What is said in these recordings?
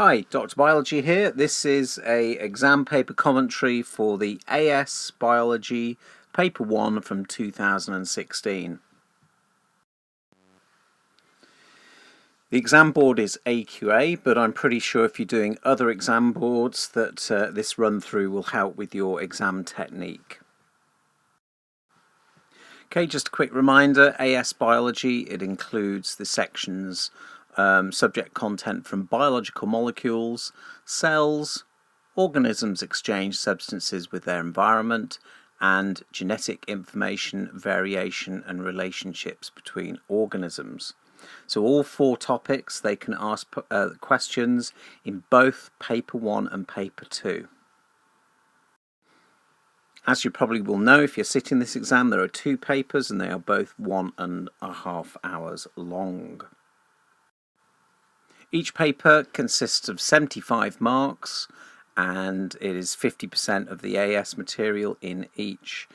Hi, Dr. Biology here. This is a exam paper commentary for the AS Biology Paper 1 from 2016. The exam board is AQA, but I'm pretty sure if you're doing other exam boards that this run through will help with your exam technique. Okay, just a quick reminder, AS Biology, it includes the sections subject content from biological molecules, cells, organisms exchange substances with their environment, and genetic information, variation and relationships between organisms. So all four topics, they can ask questions in both paper 1 and paper 2. As you probably will know, if you're sitting this exam, there are 2 papers and they are both 1.5 hours long. Each paper consists of 75 marks and it is 50% of the AS material in each.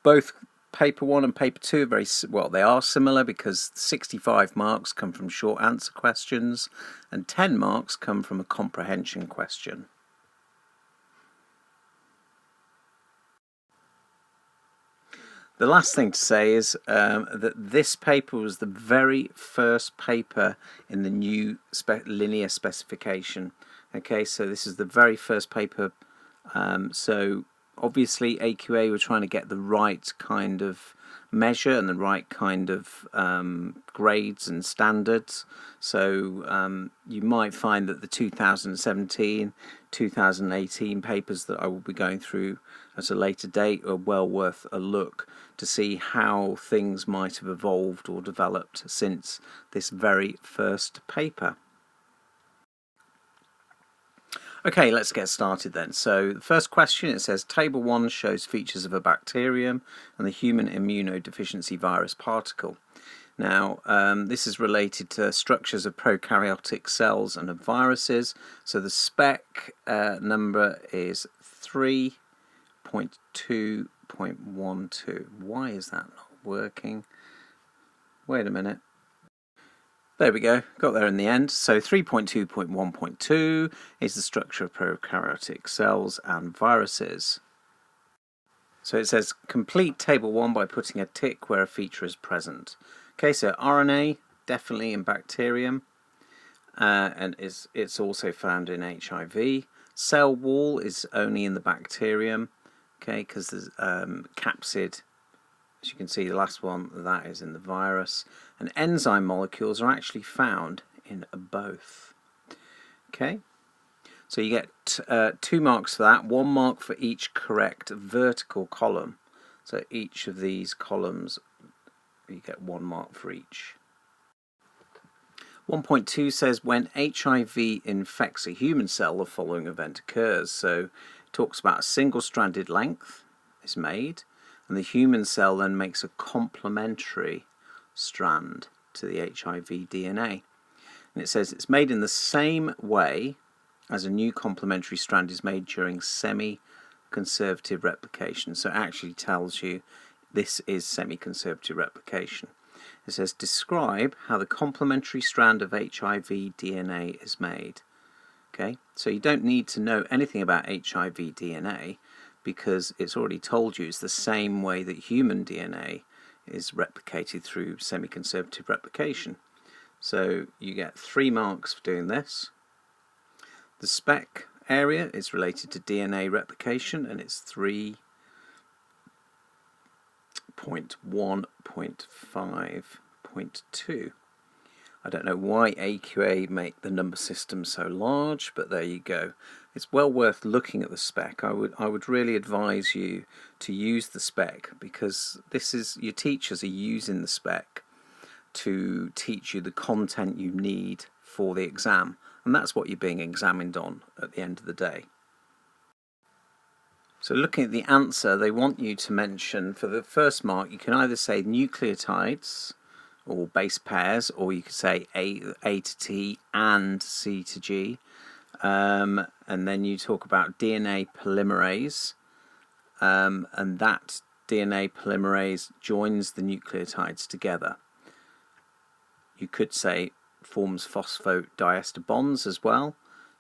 Both paper 1 and paper 2 are very well, they are similar because 65 marks come from short answer questions and 10 marks come from a comprehension question. The last thing to say is that this paper was the very first paper in the new linear specification. Okay, so this is the very first paper. So obviously AQA were trying to get the right kind of measure and the right kind of grades and standards. So you might find that the 2017, 2018 papers that I will be going through at a later date are well worth a look to see how things might have evolved or developed since this very first paper. Okay, let's get started then. So the first question, it says Table 1 shows features of a bacterium and the human immunodeficiency virus particle. Now, this is related to structures of prokaryotic cells and of viruses. So the spec number is 3.2.12. Why is that not working? Wait a minute. There we go, got there in the end. So 3.2.1.2 is the structure of prokaryotic cells and viruses. So it says complete table 1 by putting a tick where a feature is present. Okay, so RNA, definitely in bacterium, and it's also found in HIV. Cell wall is only in the bacterium, okay, because there's capsid. As you can see, the last one, that is in the virus. And enzyme molecules are actually found in both. Okay, so you get 2 marks for that, 1 mark for each correct vertical column. So each of these columns, you get 1 mark for each. 1.2 says when HIV infects a human cell, the following event occurs. So it talks about a single-stranded length is made, and the human cell then makes a complementary strand to the HIV DNA. And it says it's made in the same way as a new complementary strand is made during semi-conservative replication. So it actually tells you this is semi-conservative replication. It says describe how the complementary strand of HIV DNA is made. Okay, so you don't need to know anything about HIV DNA because it's already told you it's the same way that human DNA is replicated through semi-conservative replication. So you get 3 marks for doing this. The spec area is related to DNA replication and it's 3.1.5.2. I don't know why AQA make the number system so large, but there you go. It's well worth looking at the spec. I would really advise you to use the spec because this is your teachers are using the spec to teach you the content you need for the exam, and that's what you're being examined on at the end of the day. So looking at the answer, they want you to mention for the first mark, you can either say nucleotides or base pairs, or you could say A to T and C to G. And then you talk about DNA polymerase, and that DNA polymerase joins the nucleotides together. You could say forms phosphodiester bonds as well.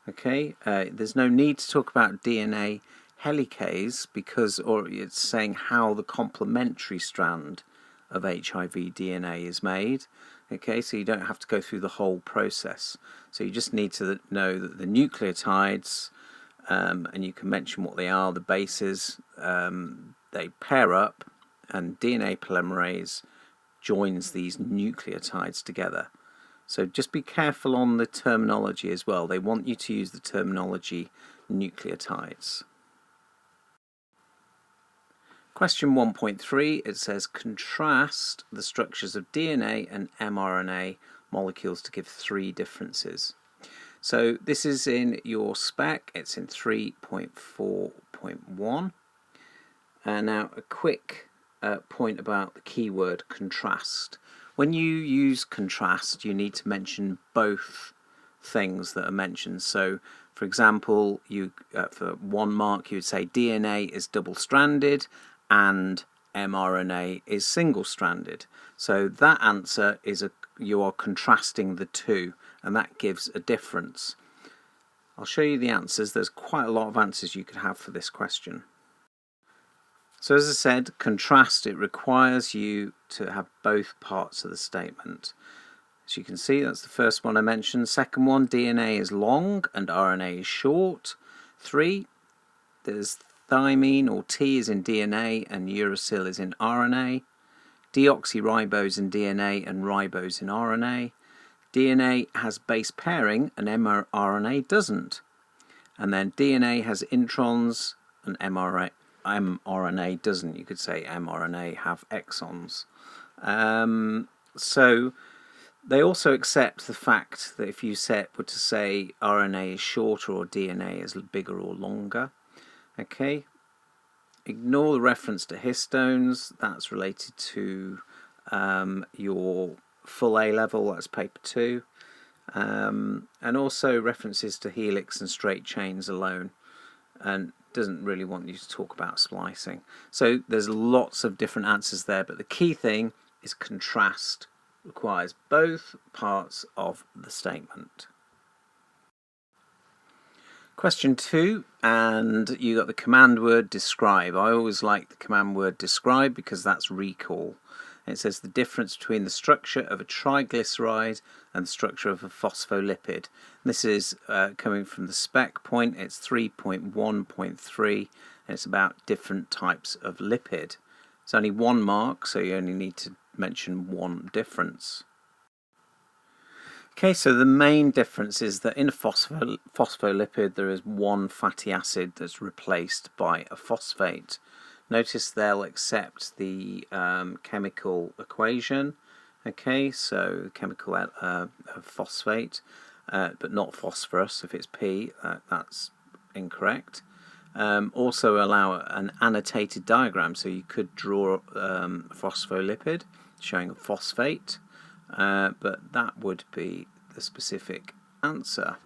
Okay, there's no need to talk about DNA helicase because, or it's saying how the complementary strand of HIV DNA is made. Okay, so you don't have to go through the whole process. So you just need to know that the nucleotides, and you can mention what they are, the bases, they pair up, and DNA polymerase joins these nucleotides together. So just be careful on the terminology as well. They want you to use the terminology nucleotides. Question 1.3, it says contrast the structures of DNA and mRNA molecules to give 3 differences. So this is in your spec, it's in 3.4.1. Now a quick point about the keyword contrast. When you use contrast, you need to mention both things that are mentioned. So for example, you for 1 mark you would say DNA is double-stranded and mRNA is single-stranded. So that answer is you are contrasting the two, and that gives a difference. I'll show you the answers. There's quite a lot of answers you could have for this question. So as I said, contrast, it requires you to have both parts of the statement. As you can see, that's the first one I mentioned. Second one, DNA is long and RNA is short. 3, there's thymine or T is in DNA and uracil is in RNA. Deoxyribose in DNA and ribose in RNA. DNA has base pairing and mRNA doesn't. And then DNA has introns and mRNA doesn't. You could say mRNA have exons. So they also accept the fact that if you were to say RNA is shorter or DNA is bigger or longer. Okay, ignore the reference to histones. That's related to your full A level, that's paper 2. And also references to helix and straight chains alone, and doesn't really want you to talk about splicing. So there's lots of different answers there, but the key thing is contrast requires both parts of the statement. Question 2, and you got the command word describe. I always like the command word describe because that's recall. It says the difference between the structure of a triglyceride and the structure of a phospholipid. This is coming from the spec point. It's 3.1.3, and it's about different types of lipid. It's only 1 mark, so you only need to mention 1 difference. Okay, so the main difference is that in a phospholipid there is 1 fatty acid that's replaced by a phosphate. Notice they'll accept the chemical equation. Okay, so chemical phosphate, but not phosphorus. If it's P, that's incorrect. Also allow an annotated diagram, so you could draw a phospholipid showing a phosphate, but that would be the specific answer.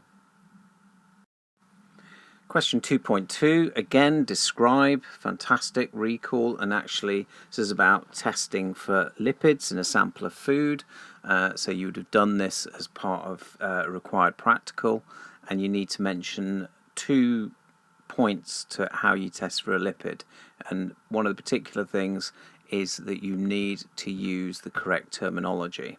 Question 2.2, again, describe, fantastic, recall, and actually this is about testing for lipids in a sample of food. So you would have done this as part of a required practical, and you need to mention 2 points to how you test for a lipid. And one of the particular things is that you need to use the correct terminology.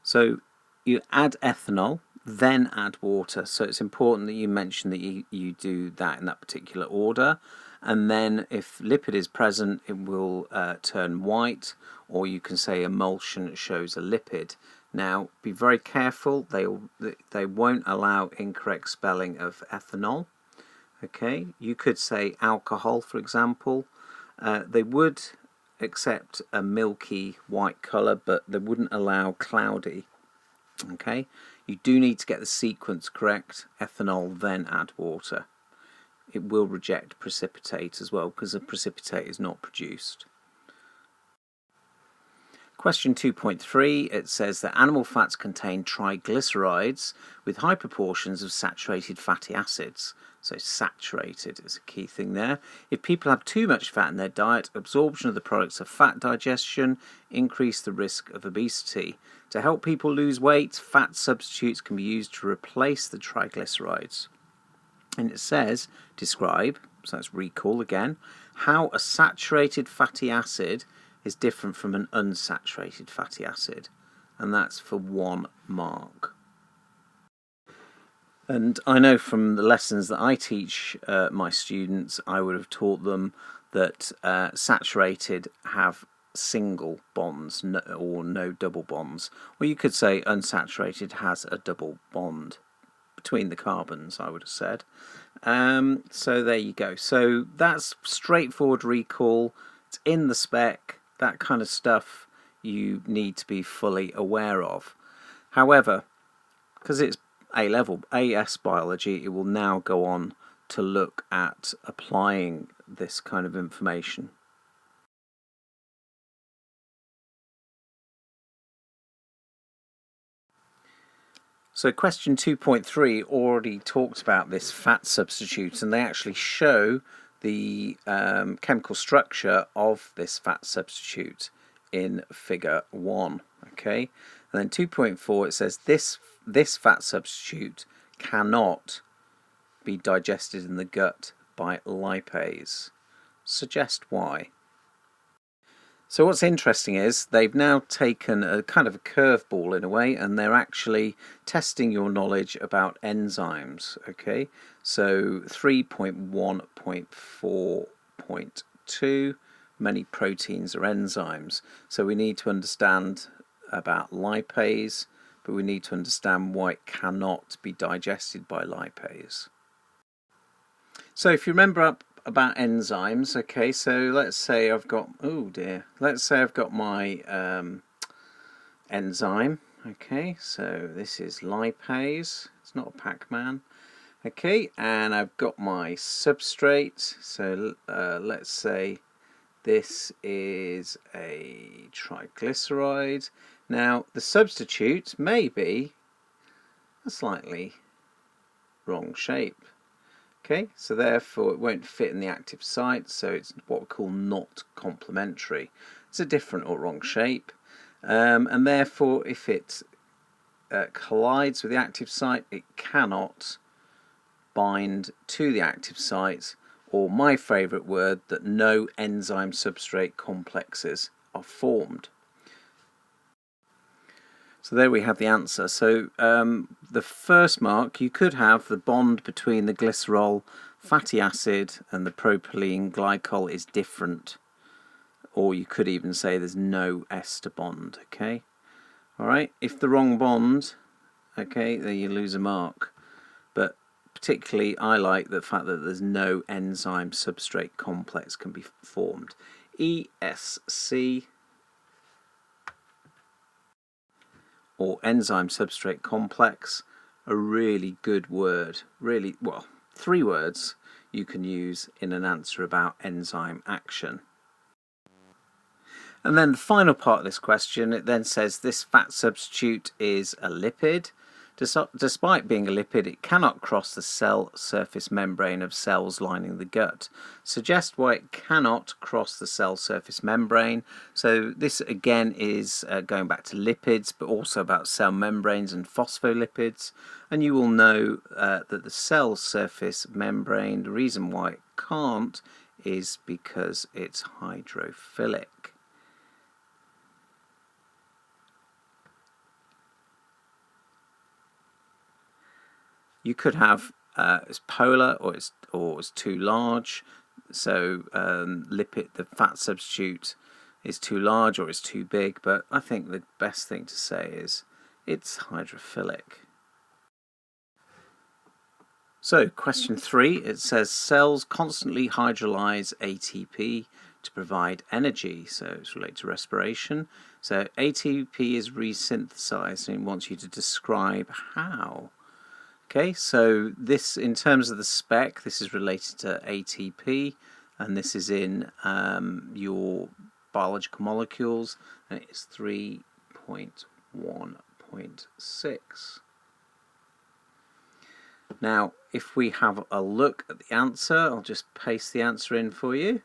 So you add ethanol, then add water. So it's important that you mention that you do that in that particular order. And then if lipid is present, it will turn white, or you can say emulsion shows a lipid. Now, be very careful. They won't allow incorrect spelling of ethanol. Okay, you could say alcohol, for example. They would accept a milky white colour, but they wouldn't allow cloudy. Okay, you do need to get the sequence correct. Ethanol, then add water. It will reject precipitate as well because a precipitate is not produced. Question 2.3, it says that animal fats contain triglycerides with high proportions of saturated fatty acids. So saturated is a key thing there. If people have too much fat in their diet, absorption of the products of fat digestion increase the risk of obesity. To help people lose weight, fat substitutes can be used to replace the triglycerides. And it says, describe, so that's recall again, how a saturated fatty acid is different from an unsaturated fatty acid. And that's for 1 mark. And I know from the lessons that I teach my students, I would have taught them that saturated have single bonds or no double bonds. Or you could say unsaturated has a double bond between the carbons, I would have said. So there you go. So that's straightforward recall. It's in the spec. That kind of stuff you need to be fully aware of. However, because it's A-level, AS biology, it will now go on to look at applying this kind of information. So question 2.3 already talked about this fat substitute, and they actually show the chemical structure of this fat substitute in figure 1. Okay, and then 2.4 it says this fat substitute cannot be digested in the gut by lipase. Suggest why. So what's interesting is they've now taken a kind of a curveball in a way, and they're actually testing your knowledge about enzymes. Okay, so 3.1.4.2, many proteins are enzymes. So we need to understand about lipase, but we need to understand why it cannot be digested by lipase. So if you remember about enzymes, okay, so let's say I've got, let's say I've got my enzyme, okay, so this is lipase, it's not a Pac-Man, okay, and I've got my substrate, so let's say this is a triglyceride. Now the substitute may be a slightly wrong shape. Okay, so therefore it won't fit in the active site, so it's what we call not complementary. It's a different or wrong shape, and therefore if it collides with the active site, it cannot bind to the active site, or my favourite word, that no enzyme substrate complexes are formed. So there we have the answer. So the first mark, you could have the bond between the glycerol fatty acid and the propylene glycol is different, or you could even say there's no ester bond. Okay, all right. If the wrong bond, okay, then you lose a mark. But particularly, I like the fact that there's no enzyme substrate complex can be formed. ESC, or enzyme substrate complex, a really good word, really, well, 3 words you can use in an answer about enzyme action. And then the final part of this question, it then says this fat substitute is a lipid. Despite being a lipid, it cannot cross the cell surface membrane of cells lining the gut. Suggest why it cannot cross the cell surface membrane. So this again is going back to lipids, but also about cell membranes and phospholipids. And you will know that the cell surface membrane, the reason why it can't is because it's hydrophilic. You could have it's polar, or it's too large. So lipid, the fat substitute, is too large or it's too big. But I think the best thing to say is it's hydrophilic. So question 3, it says cells constantly hydrolyze ATP to provide energy. So it's related to respiration. So ATP is resynthesized, and it wants you to describe how. Okay, so this, in terms of the spec, this is related to ATP, and this is in your biological molecules, and it's 3.1.6. Now, if we have a look at the answer, I'll just paste the answer in for you.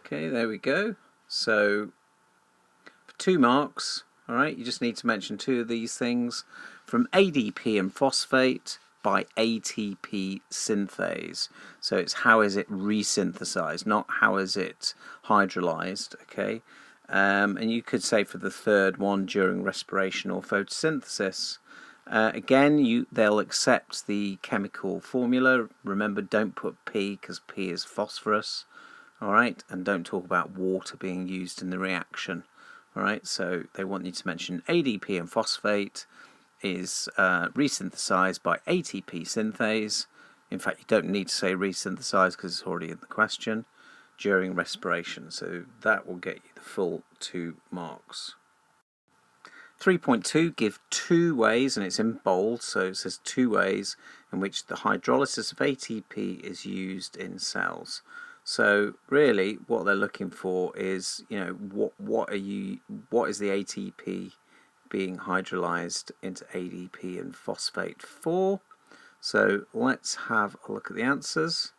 Okay, there we go. So, for 2 marks, All right, you just need to mention two of these things: from ADP and phosphate by ATP synthase. So it's how is it resynthesized, not how is it hydrolyzed. Okay, and you could say for the third one, during respiration or photosynthesis. Again, they'll accept the chemical formula. Remember, don't put P because P is phosphorus. All right, and don't talk about water being used in the reaction. All right, so they want you to mention ADP and phosphate is resynthesized by ATP synthase. In fact, you don't need to say resynthesized because it's already in the question, during respiration. So that will get you the full 2 marks. 3.2, give 2 ways, and it's in bold, so it says 2 ways in which the hydrolysis of ATP is used in cells. So really, what they're looking for is, what is the ATP being hydrolyzed into ADP and phosphate for? So let's have a look at the answers.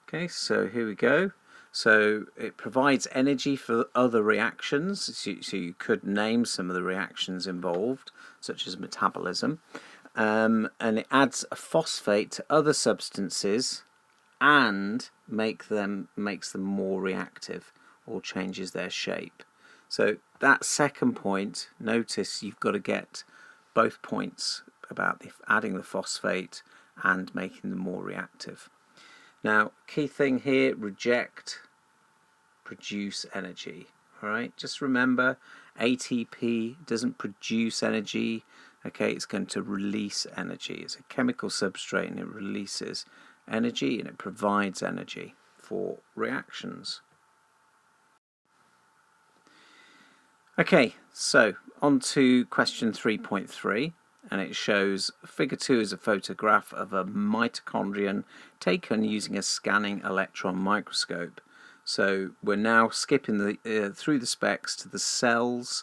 Okay, so here we go. So it provides energy for other reactions. So you could name some of the reactions involved, such as metabolism, and it adds a phosphate to other substances and makes them more reactive or changes their shape. So that second point, notice you've got to get both points about adding the phosphate and making them more reactive. Now, key thing here, reject, produce energy. All right, just remember ATP doesn't produce energy. Okay, it's going to release energy. It's a chemical substrate and it releases energy and it provides energy for reactions. Okay, so on to question 3.3, and it shows figure 2 is a photograph of a mitochondrion taken using a scanning electron microscope. So we're now skipping through the specs to the cells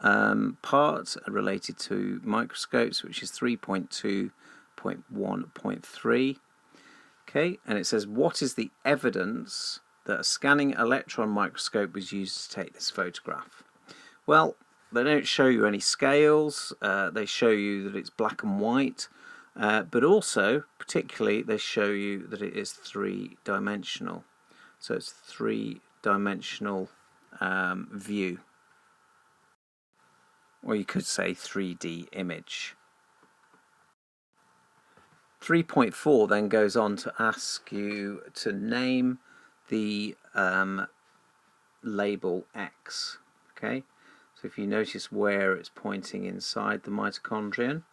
part related to microscopes, which is 3.2.1.3. Okay, and it says, what is the evidence that a scanning electron microscope was used to take this photograph? Well, they don't show you any scales. They show you that it's black and white, but also, particularly, they show you that it is 3-dimensional. So it's 3-dimensional view, or you could say 3D image. 3.4 then goes on to ask you to name the label X. Okay, so if you notice where it's pointing inside the mitochondrion.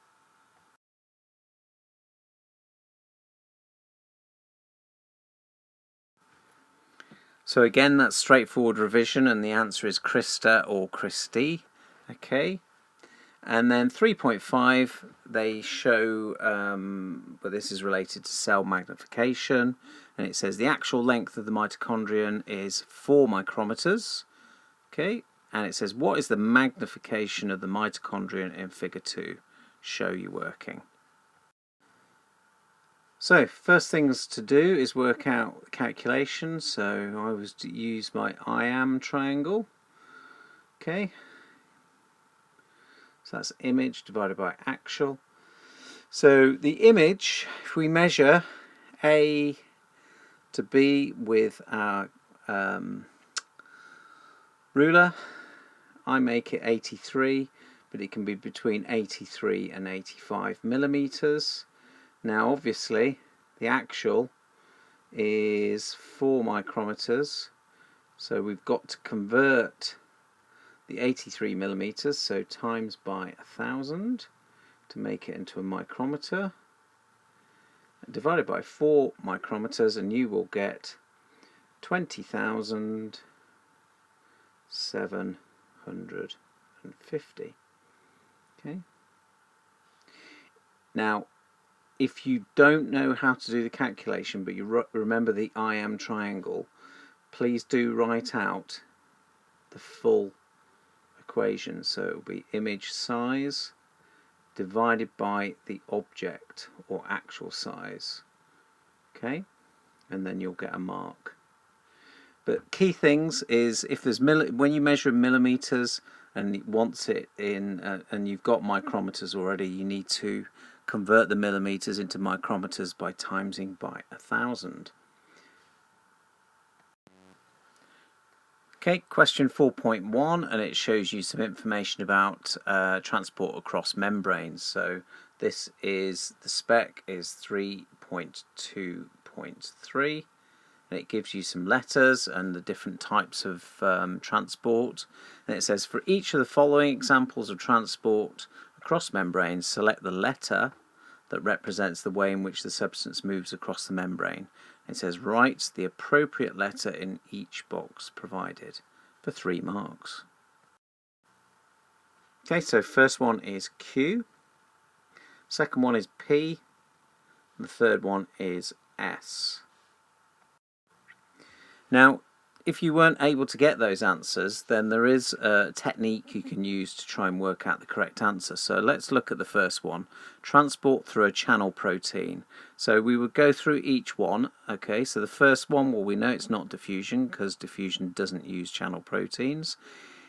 So again, that's straightforward revision, and the answer is Krista or Christy. Okay. And then 3.5, they show, but this is related to cell magnification, and it says the actual length of the mitochondrion is 4 micrometers. Okay, and it says what is the magnification of the mitochondrion in figure 2? Show you working. So first things to do is work out the calculation. So I was to use my I-am triangle. Okay. So that's image divided by actual. So the image, if we measure A to B with our ruler, I make it 83, but it can be between 83 and 85 millimeters. Now obviously the actual is 4 micrometers, so we've got to convert the 83 millimeters, so times by 1,000 to make it into a micrometer, divided by 4 micrometers, and you will get 20,750. Okay. Now, if you don't know how to do the calculation, but you remember the I-am triangle, please do write out the full equation. So it will be image size divided by the object or actual size. Okay, and then you'll get a mark. But key things is if there's when you measure in millimeters and once it in, and you've got micrometers already, you need to convert the millimeters into micrometers by timesing by 1,000. Okay, question 4.1, and it shows you some information about transport across membranes. So this is, the spec is 3.2.3, and it gives you some letters and the different types of transport. And it says, for each of the following examples of transport across membranes, select the letter that represents the way in which the substance moves across the membrane. It says, write the appropriate letter in each box provided, for 3 marks. Okay, so first one is Q, second one is P, and the third one is S. Now, if you weren't able to get those answers, then there is a technique you can use to try and work out the correct answer. So let's look at the first one, transport through a channel protein. So we would go through each one. Okay, so the first one, well, we know it's not diffusion because diffusion doesn't use channel proteins.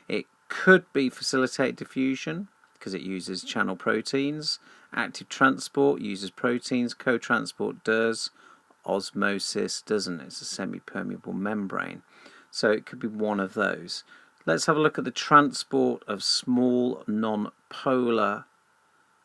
It could be facilitated diffusion because it uses channel proteins. Active transport uses proteins, co-transport does. Osmosis doesn't, it's a semi-permeable membrane. So it could be one of those. Let's have a look at the transport of small non-polar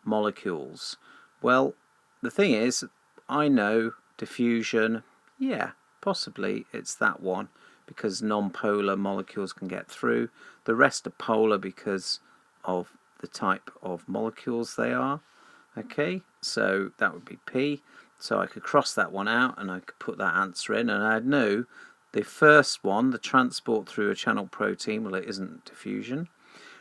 molecules. Well, the thing is, I know diffusion, yeah, possibly it's that one because non-polar molecules can get through. The rest are polar because of the type of molecules they are. Okay, so that would be P. So I could cross that one out and I could put that answer in, and I'd know the first one, the transport through a channel protein, well, it isn't diffusion.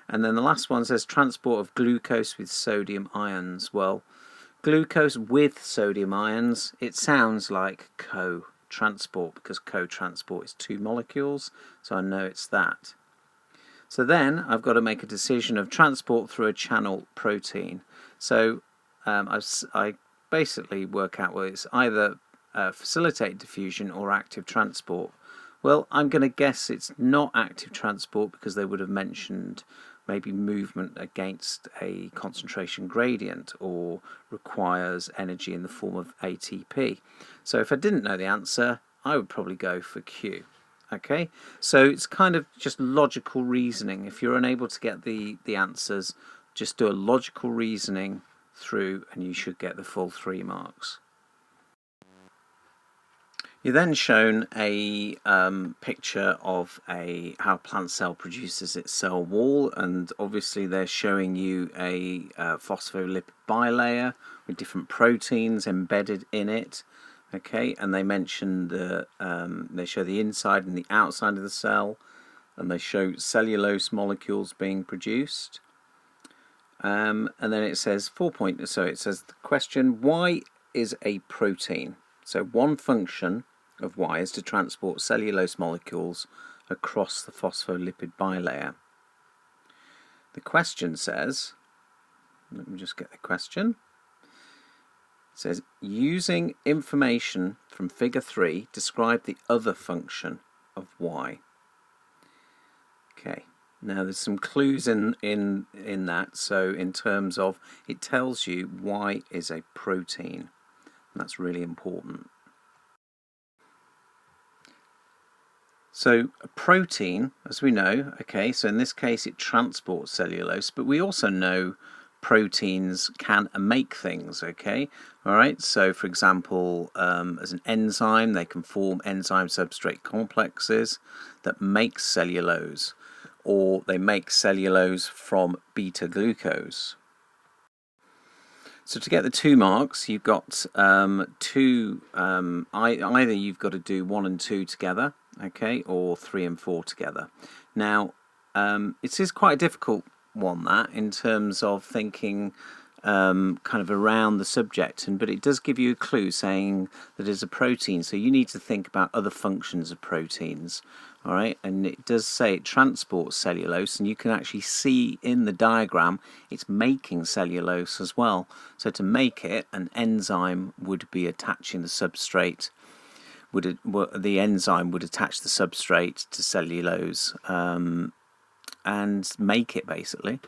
And then the last one says transport of glucose with sodium ions. Well, glucose with sodium ions, it sounds like co-transport because co-transport is 2 molecules, so I know it's that. So then I've got to make a decision of transport through a channel protein. So I basically work out whether it's either facilitate diffusion or active transport. Well, I'm going to guess it's not active transport because they would have mentioned maybe movement against a concentration gradient or requires energy in the form of ATP. So if I didn't know the answer, I would probably go for Q. Okay, so it's kind of just logical reasoning. If you're unable to get the answers, just do a logical reasoning through and you should get the full 3 marks. You're then shown a picture of how a plant cell produces its cell wall, and obviously they're showing you a phospholipid bilayer with different proteins embedded in it. Okay, and they mention they show the inside and the outside of the cell, and they show cellulose molecules being produced. And then it says it says the question, why is a protein? So one function of Y is to transport cellulose molecules across the phospholipid bilayer. The question says, let me just get the question. It says, using information from figure 3, describe the other function of Y. Okay, now there's some clues in that. So in terms of, it tells you Y is a protein. That's really important. So a protein, as we know, okay, so in this case it transports cellulose, but we also know proteins can make things, okay, all right, so for example, as an enzyme, they can form enzyme substrate complexes that make cellulose, or they make cellulose from beta glucose. So to get the 2 marks, you've got either you've got to do 1 and 2 together, okay, or 3 and 4 together. Now, it is quite a difficult one, that, in terms of thinking kind of around the subject, but it does give you a clue saying that it's a protein, so you need to think about other functions of proteins. All right, and it does say it transports cellulose, and you can actually see in the diagram it's making cellulose as well. So to make it, an enzyme would be attaching the substrate. The enzyme would attach the substrate to cellulose, and make it basically.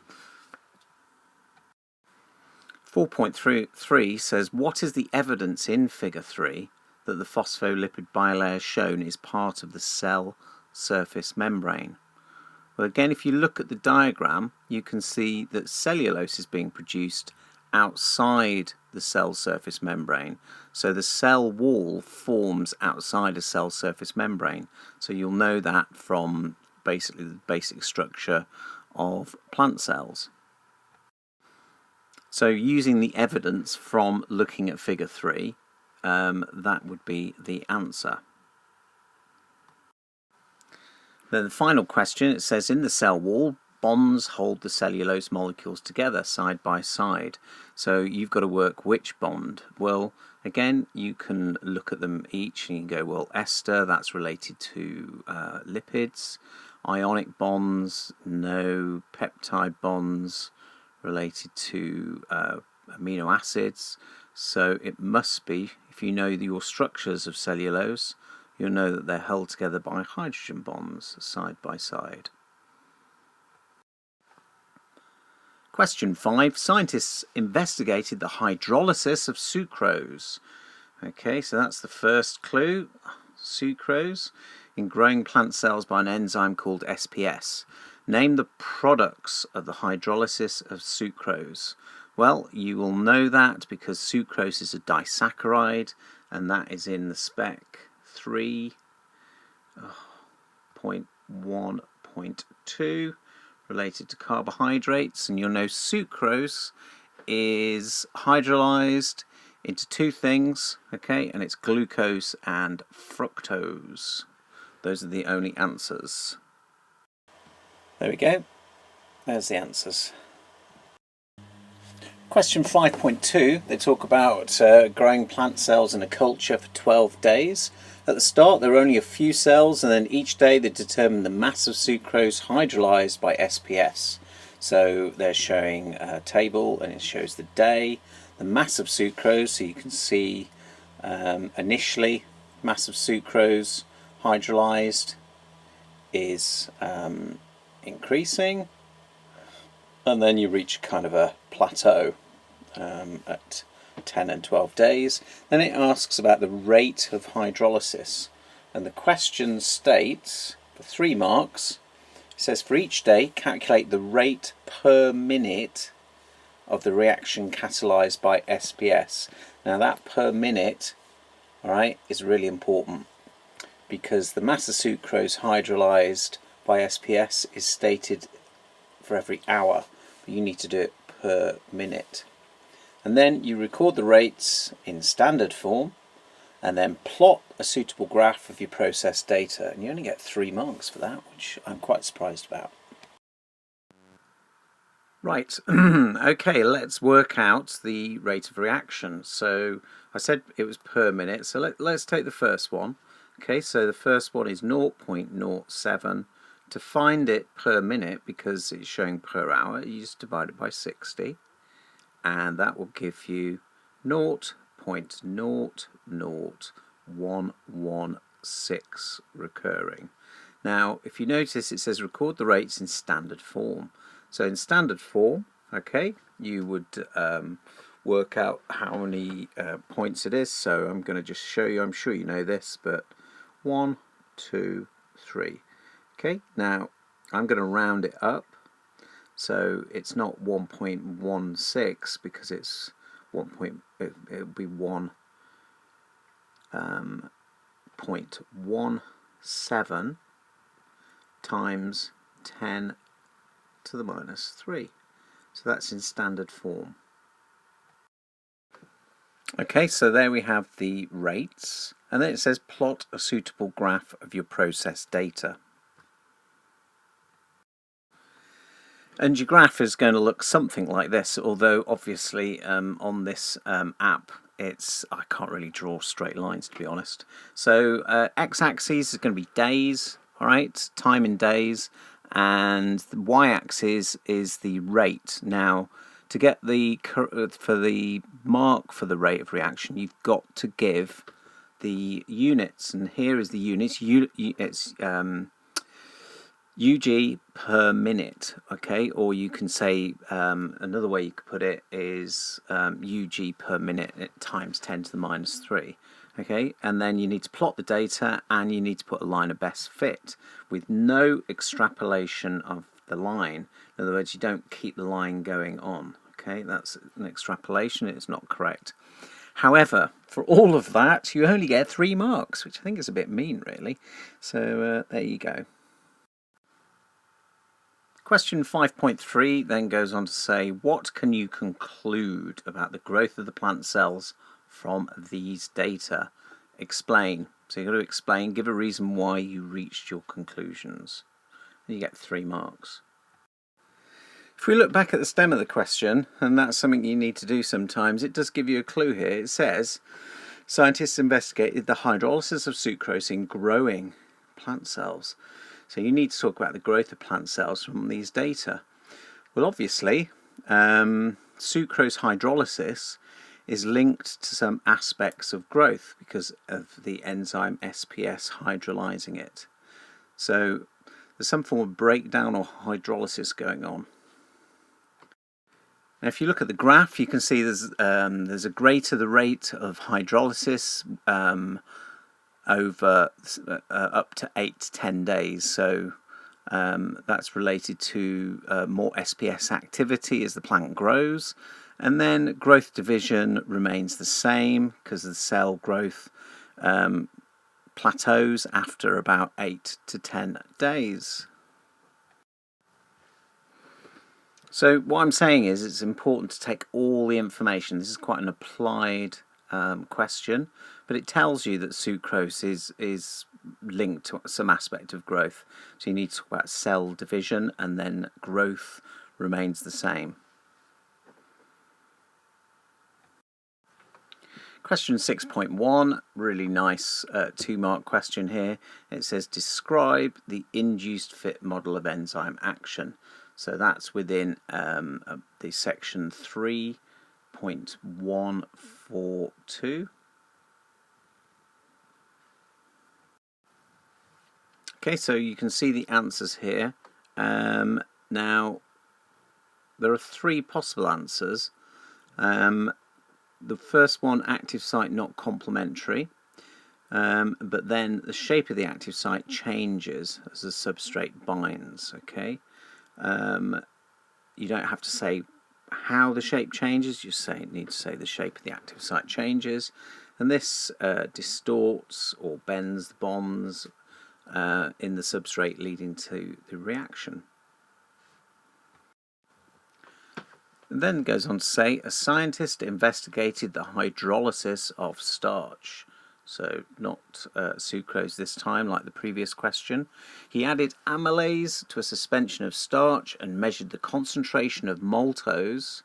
4.3 says, what is the evidence in figure 3 that the phospholipid bilayer shown is part of the cell surface membrane? Well, again, if you look at the diagram, you can see that cellulose is being produced outside the cell surface membrane. So the cell wall forms outside a cell surface membrane. So you'll know that from basically the basic structure of plant cells. So using the evidence from looking at figure 3, that would be the answer. Then the final question, it says, in the cell wall, bonds hold the cellulose molecules together side by side. So you've got to work which bond. Well, again, you can look at them each and you can go, well, ester, that's related to lipids. Ionic bonds, no. Peptide bonds, related to amino acids. So it must be, if you know your structures of cellulose, you'll know that they're held together by hydrogen bonds side by side. Question 5. Scientists investigated the hydrolysis of sucrose. Okay, so that's the first clue. Sucrose in growing plant cells by an enzyme called SPS. Name the products of the hydrolysis of sucrose. Well, you will know that because sucrose is a disaccharide, and that is in the spec 3.1.2 related to carbohydrates, and you'll know sucrose is hydrolyzed into two things, okay, and it's glucose and fructose. Those are the only answers. There we go. There's the answers. Question 5.2, they talk about growing plant cells in a culture for 12 days. At the start there are only a few cells, and then each day they determine the mass of sucrose hydrolyzed by SPS. So they're showing a table and it shows the day, the mass of sucrose, so you can see initially mass of sucrose hydrolyzed is increasing, and then you reach kind of a plateau at 10 and 12 days. Then it asks about the rate of hydrolysis, and the question states, for 3 marks, it says for each day calculate the rate per minute of the reaction catalyzed by SPS. Now that per minute, alright, is really important, because the mass of sucrose hydrolyzed by SPS is stated for every hour, but you need to do it per minute. And then you record the rates in standard form and then plot a suitable graph of your process data, and you only get 3 marks for that, which I'm quite surprised about. Right, okay, let's work out the rate of reaction. So I said it was per minute, so let's take the first one. Okay, so the first one is 0.07. To find it per minute, because it's showing per hour, you just divide it by 60, and that will give you 0.00116 recurring. Now, if you notice, it says record the rates in standard form. So in standard form, okay, you would work out how many points it is. So I'm going to just show you, I'm sure you know this, but 1, 2, 3. Okay, now I'm going to round it up, so it's not 1.16 because it's it'll be 1.17 times 10 to the minus 3. So that's in standard form. Okay, so there we have the rates, and then it says plot a suitable graph of your process data. And your graph is going to look something like this, although obviously on this app I can't really draw straight lines, to be honest. So x-axis is going to be days, alright, time in days, and the y-axis is the rate. Now, to get for the mark for the rate of reaction, you've got to give the units, and here is the units. It's UG per minute, okay, or you can say another way you could put it is UG per minute times 10 to the minus 3, okay, and then you need to plot the data and you need to put a line of best fit with no extrapolation of the line. In other words, you don't keep the line going on, okay, that's an extrapolation, it's not correct. However, for all of that, you only get 3 marks, which I think is a bit mean, really. So there you go. Question 5.3 then goes on to say, what can you conclude about the growth of the plant cells from these data? Explain. So you've got to explain, give a reason why you reached your conclusions. You get 3 marks. If we look back at the stem of the question, and that's something you need to do sometimes, it does give you a clue here. It says, scientists investigated the hydrolysis of sucrose in growing plant cells. So you need to talk about the growth of plant cells from these data. Well, obviously, sucrose hydrolysis is linked to some aspects of growth because of the enzyme SPS hydrolyzing it. So there's some form of breakdown or hydrolysis going on. Now, if you look at the graph, you can see there's a greater the rate of hydrolysis over up to 8 to 10 days. So that's related to more SPS activity as the plant grows. And then growth division remains the same because the cell growth plateaus after about 8 to 10 days. So what I'm saying is it's important to take all the information. This is quite an applied question, but it tells you that sucrose is linked to some aspect of growth. So you need to talk about cell division, and then growth remains the same. Question 6.1, really nice 2-mark question here. It says describe the induced fit model of enzyme action. So that's within the section 3.142. Okay, so you can see the answers here. Now, there are 3 possible answers. The first one, active site not complementary, but then the shape of the active site changes as the substrate binds, okay? You don't have to say how the shape changes, you need to say the shape of the active site changes, and this distorts or bends the bonds in the substrate, leading to the reaction. And then goes on to say, a scientist investigated the hydrolysis of starch. So not sucrose this time, like the previous question. He added amylase to a suspension of starch and measured the concentration of maltose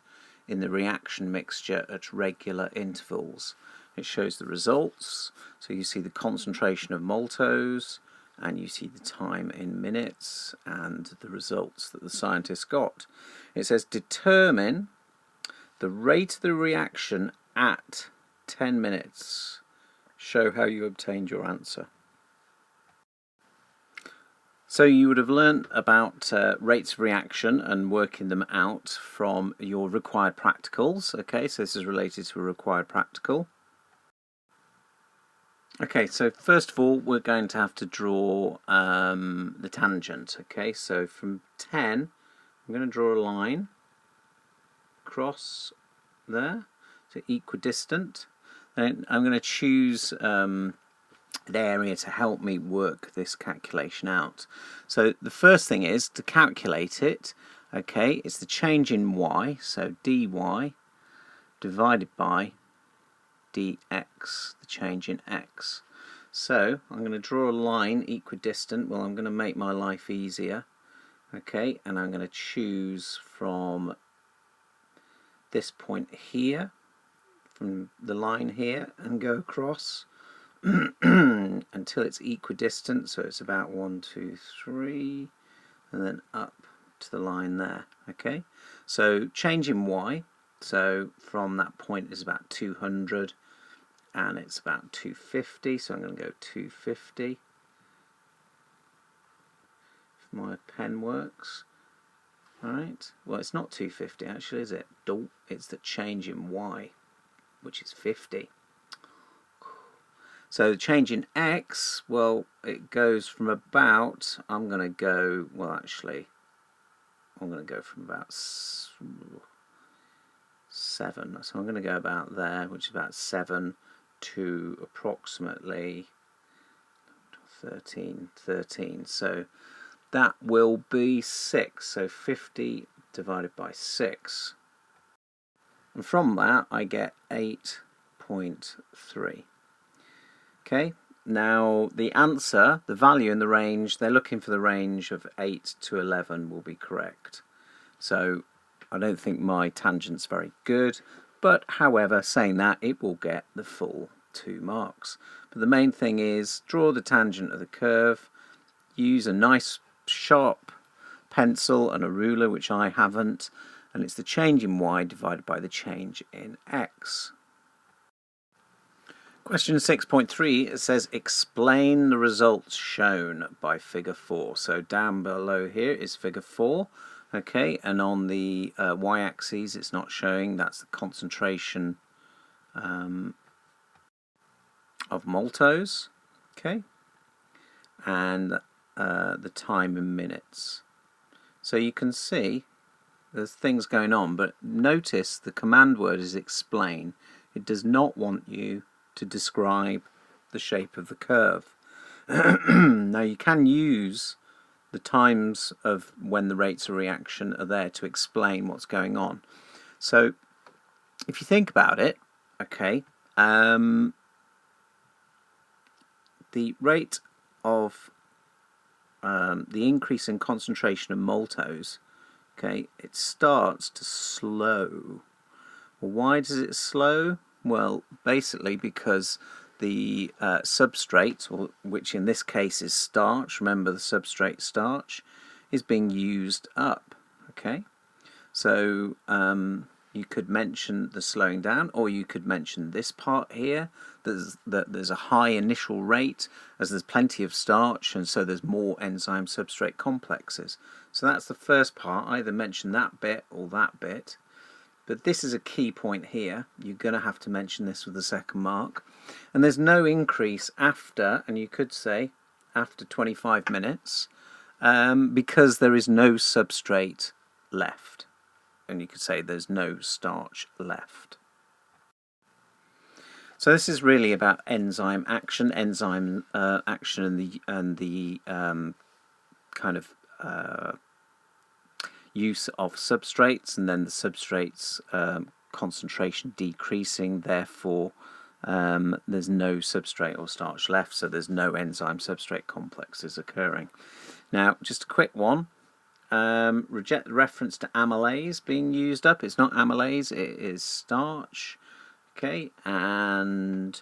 in the reaction mixture at regular intervals. It shows the results. So you see the concentration of maltose, and you see the time in minutes and the results that the scientist got. It says determine the rate of the reaction at 10 minutes. Show how you obtained your answer. So you would have learnt about rates of reaction and working them out from your required practicals. Okay, so this is related to a required practical. Okay, so first of all, we're going to have to draw the tangent. Okay, so from 10, I'm going to draw a line across there, so equidistant. Then I'm going to choose the area to help me work this calculation out. So the first thing is to calculate it. Okay, it's the change in y, so dy divided by dx, the change in x. So I'm going to draw a line equidistant. Well, I'm going to make my life easier. Okay, and I'm going to choose from this point here, from the line here, and go across until it's equidistant. So it's about 1, 2, 3, and then up to the line there. Okay, so change in y. So from that point is about 200, and it's about 250. So I'm going to go 250. my pen works. Alright, well it's not 250 actually, is it? It's the change in y, which is 50. So the change in x, well, it goes from about, I'm going to go from about 7. So I'm going to go about there, which is about 7 to approximately 13. So that will be 6. So 50 divided by 6. And from that I get 8.3. Okay, now the answer, the value in the range, they're looking for the range of 8 to 11 will be correct. So I don't think my tangent's very good, but however, saying that, it will get the full 2 marks. But the main thing is draw the tangent of the curve, use a nice sharp pencil and a ruler, which I haven't, and it's the change in y divided by the change in x. Question 6.3, it says explain the results shown by figure 4. So down below here is figure 4, okay, and on the y-axis it's not showing, that's the concentration of maltose, okay, and the time in minutes. So you can see there's things going on, but notice the command word is explain. It does not want you to describe the shape of the curve. Now you can use the times of when the rates of reaction are there to explain what's going on. So if you think about it, okay, the rate of the increase in concentration of maltose, okay, it starts to slow. Well, why does it slow? Well, basically because the substrate, which in this case is starch, remember the substrate starch, is being used up. Okay, so you could mention the slowing down, or you could mention this part here, that there's a high initial rate as there's plenty of starch, and so there's more enzyme substrate complexes. So that's the first part, either mention that bit or that bit. But this is a key point here. You're going to have to mention this with the second mark. And there's no increase after, and you could say after 25 minutes, because there is no substrate left. And you could say there's no starch left. So this is really about enzyme action, and the kind of use of substrates, and then the substrates concentration decreasing, therefore there's no substrate or starch left, so there's no enzyme substrate complexes occurring. Now just a quick one, reject the reference to amylase being used up. It's not amylase, it is starch. Okay, and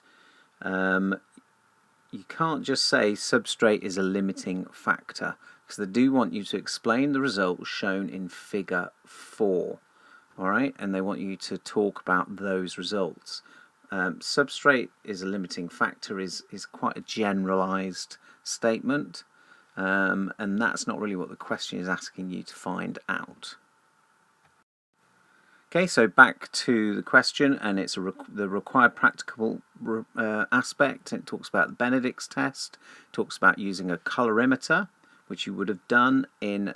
you can't just say substrate is a limiting factor, because they do want you to explain the results shown in figure 4, alright, and they want you to talk about those results. Substrate is a limiting factor is quite a generalized statement, and that's not really what the question is asking you to find out. Okay, so back to the question, and it's the required practical aspect. It talks about the Benedict's test, it talks about using a colorimeter, which you would have done in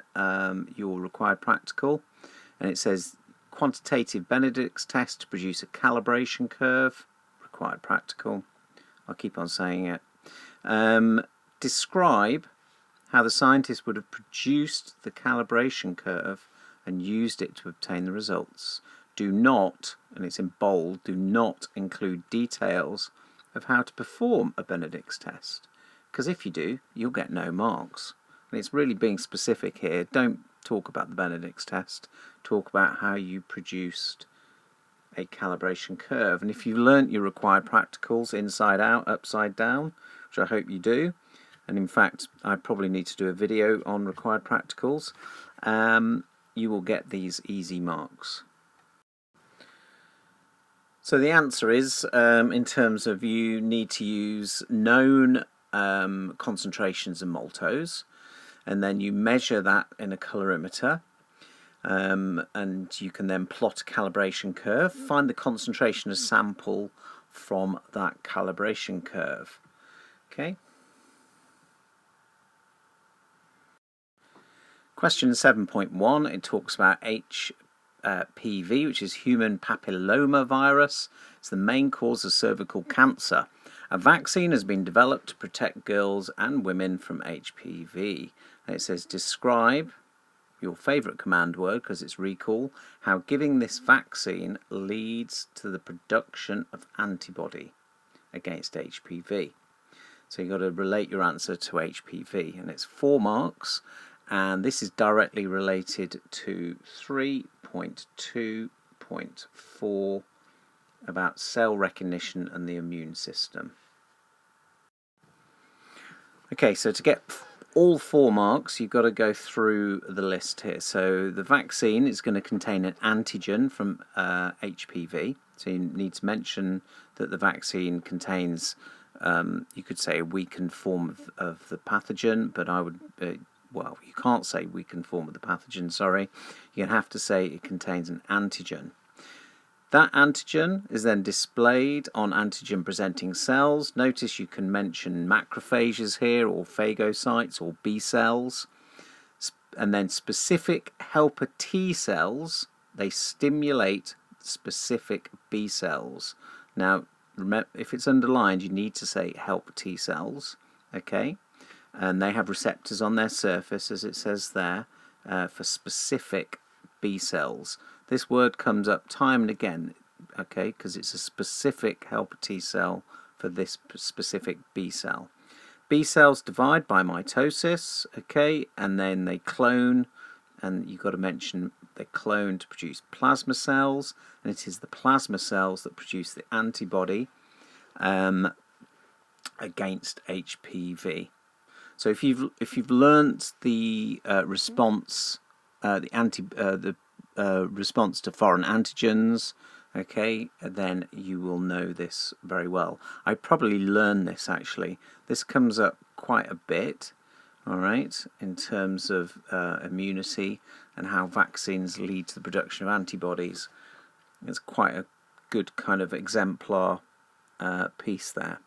your required practical, and it says quantitative Benedict's test to produce a calibration curve, required practical. I'll keep on saying it. Describe how the scientist would have produced the calibration curve and used it to obtain the results. Do not, and it's in bold, do not include details of how to perform a Benedict's test, because if you do, you'll get no marks. And it's really being specific here. Don't talk about the Benedict's test, talk about how you produced a calibration curve. And if you've learnt your required practicals inside out, upside down, which I hope you do, and in fact I probably need to do a video on required practicals, you will get these easy marks. So the answer is, in terms of you need to use known concentrations of maltose, and then you measure that in a colorimeter, and you can then plot a calibration curve, find the concentration of sample from that calibration curve. Okay. Question 7.1, it talks about HPV, which is human papilloma virus. It's the main cause of cervical cancer. A vaccine has been developed to protect girls and women from HPV. And it says, describe your favourite command word, because it's recall, how giving this vaccine leads to the production of antibody against HPV. So you've got to relate your answer to HPV, and it's 4 marks. And this is directly related to 3.2.4 about cell recognition and the immune system. Okay, so to get all 4 marks, you've got to go through the list here. So the vaccine is going to contain an antigen from HPV. So you need to mention that the vaccine contains, you could say, a weakened form of the pathogen, but I would... well, you can't say weakened form of the pathogen, sorry. You're going to have to say it contains an antigen. That antigen is then displayed on antigen-presenting cells. Notice you can mention macrophages here, or phagocytes, or B cells. And then specific helper T cells, they stimulate specific B cells. Now, remember, if it's underlined, you need to say helper T cells, okay? And they have receptors on their surface, as it says there, for specific B cells. This word comes up time and again, okay, because it's a specific helper T cell for this specific B cell. B cells divide by mitosis, okay, and then they clone, and you've got to mention they clone to produce plasma cells, and it is the plasma cells that produce the antibody against HPV. So if you've learnt the response, response to foreign antigens, okay, then you will know this very well. I probably learned this actually. This comes up quite a bit, all right, in terms of immunity and how vaccines lead to the production of antibodies. It's quite a good kind of exemplar piece there.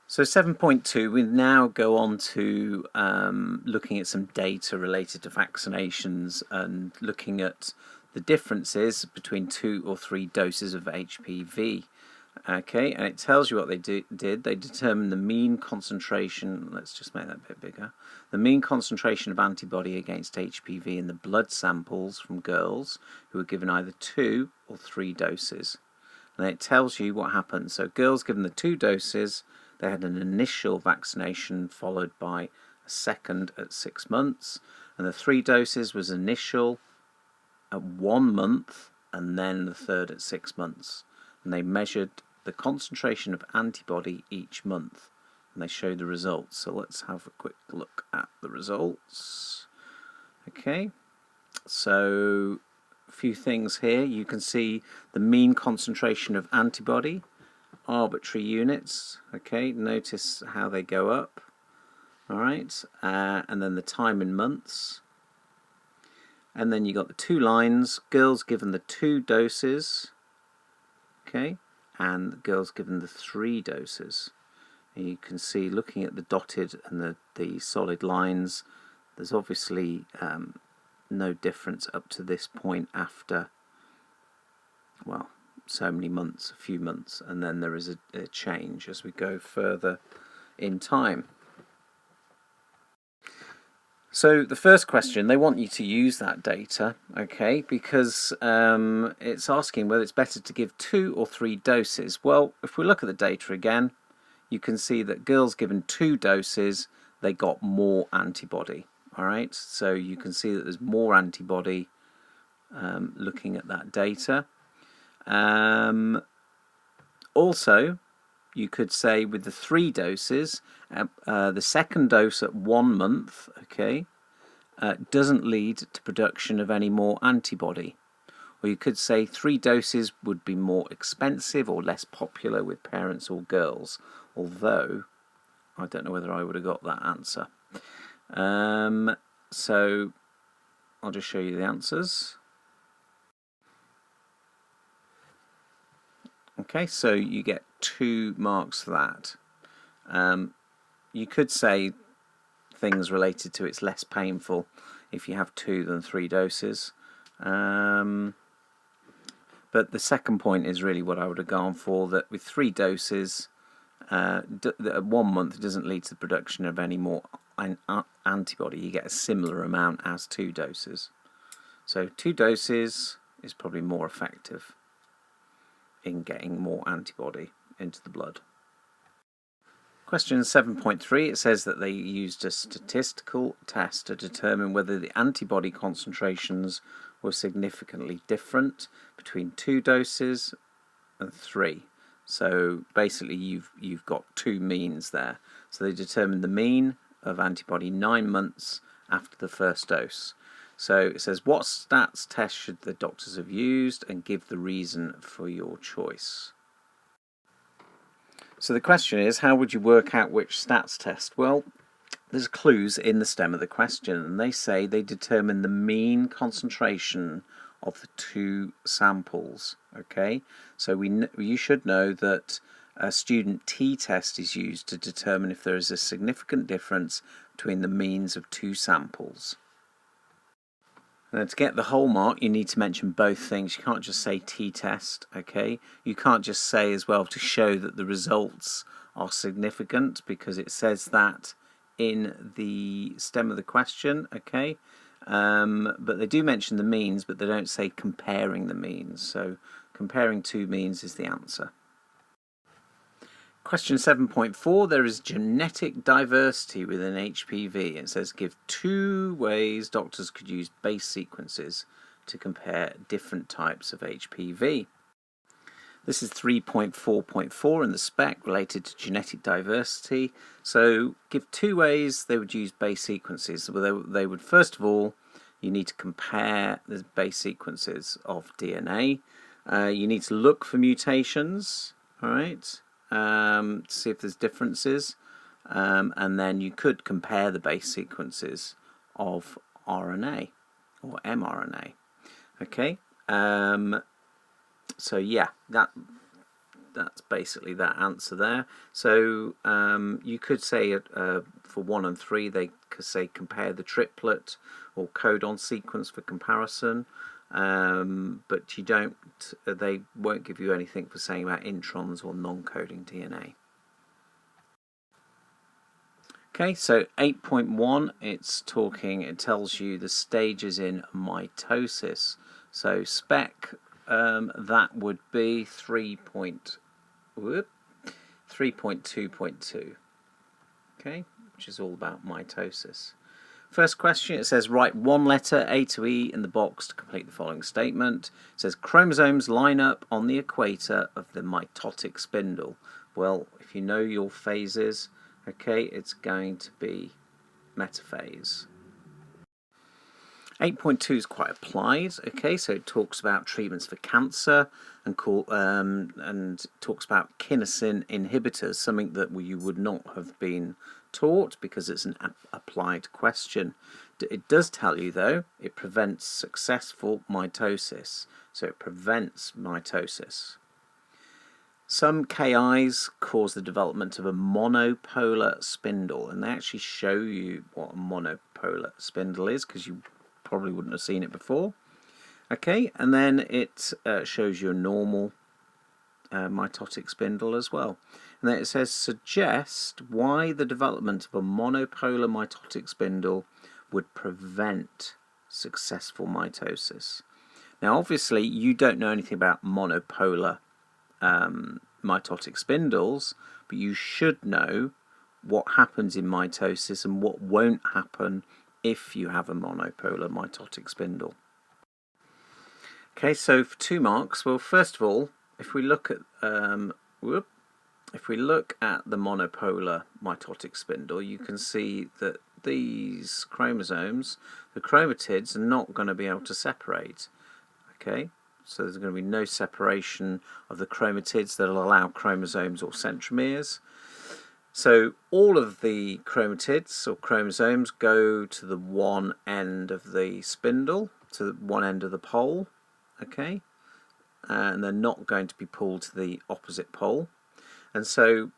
So 7.2, we now go on to looking at some data related to vaccinations and looking at the differences between 2 or 3 doses of HPV. Okay, and it tells you what they did. They determined the mean concentration, let's just make that a bit bigger, the mean concentration of antibody against HPV in the blood samples from girls who were given either 2 or 3 doses. And it tells you what happened. So girls given the 2 doses, they had an initial vaccination followed by a second at 6 months, and the 3 doses was initial at 1 month and then the third at 6 months. And they measured the concentration of antibody each month, and they showed the results. So let's have a quick look at the results. Okay, so a few things here. You can see the mean concentration of antibody, arbitrary units, okay, notice how they go up, all right, and then the time in months, and then you got the 2 lines, girls given the 2 doses, okay, and girls given the 3 doses. And you can see, looking at the dotted and the solid lines, there's obviously no difference up to this point after, well, so many months, a few months, and then there is a change as we go further in time. So the first question, they want you to use that data, okay, because it's asking whether it's better to give 2 or 3 doses. Well, if we look at the data again, you can see that girls given 2 doses, they got more antibody, all right? So you can see that there's more antibody looking at that data. Also, you could say with the 3 doses, the second dose at 1 month, okay, doesn't lead to production of any more antibody. Or you could say 3 doses would be more expensive or less popular with parents or girls, although I don't know whether I would have got that answer. So I'll just show you the answers. Okay, so you get 2 marks for that. You could say things related to it's less painful if you have 2 than 3 doses. But the second point is really what I would have gone for, that with 3 doses, 1 month doesn't lead to the production of any more antibody. You get a similar amount as 2 doses. So 2 doses is probably more effective in getting more antibody into the blood. Question 7.3, it says that they used a statistical test to determine whether the antibody concentrations were significantly different between 2 doses and 3. So basically you've got 2 means there. So they determined the mean of antibody 9 months after the first dose. So it says, what stats test should the doctors have used, and give the reason for your choice. So the question is, how would you work out which stats test? Well, there's clues in the stem of the question, and they say they determine the mean concentration of the 2 samples. Okay, so you should know that a student t-test is used to determine if there is a significant difference between the means of 2 samples. Now, to get the whole mark, you need to mention both things. You can't just say t-test, okay? You can't just say as well to show that the results are significant, because it says that in the stem of the question, okay? But they do mention the means, but they don't say comparing the means. So comparing 2 means is the answer. Question 7.4, there is genetic diversity within HPV. It says give 2 ways doctors could use base sequences to compare different types of HPV. This is 3.4.4 in the spec related to genetic diversity. So give 2 ways they would use base sequences. They would, first of all, you need to compare the base sequences of DNA. You need to look for mutations, all right? To see if there's differences, and then you could compare the base sequences of RNA or mRNA. Okay, so yeah, that's basically that answer there. So you could say for 1 and 3 they could say compare the triplet or codon sequence for comparison. But they won't give you anything for saying about introns or non-coding DNA. Okay, so 8.1, it tells you the stages in mitosis. So spec, that would be 3.2.2, okay, which is all about mitosis. First question, it says write 1 letter A to E in the box to complete the following statement. It says chromosomes line up on the equator of the mitotic spindle. Well, if you know your phases, okay, it's going to be metaphase. 8.2 is quite applied, okay, so it talks about treatments for cancer and talks about kinesin inhibitors, something that you would not have been taught because it's an applied question. It does tell you, though, it prevents successful mitosis, so it prevents mitosis. Some KIs cause the development of a monopolar spindle, and they actually show you what a monopolar spindle is, because you probably wouldn't have seen it before. Okay, and then it shows you a normal mitotic spindle as well. And then it says suggest why the development of a monopolar mitotic spindle would prevent successful mitosis. Now obviously you don't know anything about monopolar mitotic spindles, but you should know what happens in mitosis and what won't happen if you have a monopolar mitotic spindle. Okay, so for 2 marks, well, first of all, if we look at the monopolar mitotic spindle, you can see that these chromosomes, the chromatids, are not going to be able to separate. Okay, so there's going to be no separation of the chromatids that will allow chromosomes or centromeres. So all of the chromatids or chromosomes go to the one end of the spindle, to one end of the pole, okay, and they're not going to be pulled to the opposite pole. And so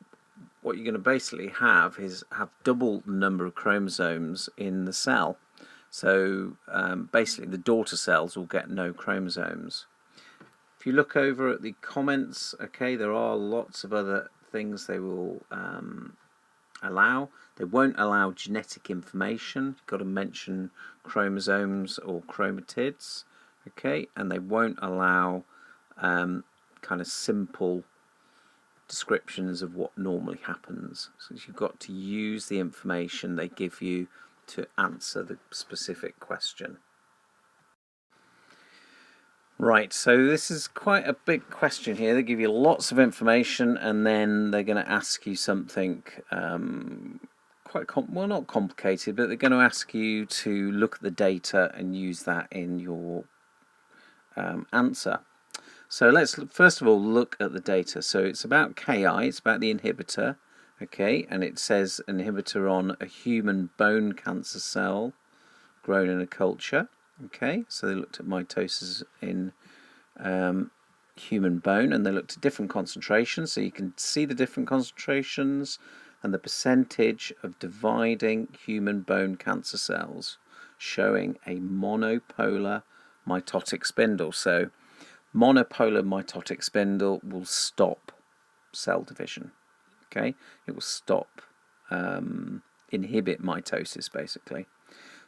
what you're going to basically have is double the number of chromosomes in the cell. So basically the daughter cells will get no chromosomes. If you look over at the comments, okay, there are lots of other things they will allow. They won't allow genetic information. You've got to mention chromosomes or chromatids, okay, and they won't allow kind of simple descriptions of what normally happens. So you've got to use the information they give you to answer the specific question. Right, so this is quite a big question here. They give you lots of information and then they're going to ask you something well, not complicated, but they're going to ask you to look at the data and use that in your answer. So let's first of all look at the data. So it's about Ki, it's about the inhibitor, okay, and it says inhibitor on a human bone cancer cell grown in a culture. Okay, so they looked at mitosis in human bone, and they looked at different concentrations, so you can see the different concentrations and the percentage of dividing human bone cancer cells showing a monopolar mitotic spindle. So monopolar mitotic spindle will stop cell division, okay, it will stop inhibit mitosis basically.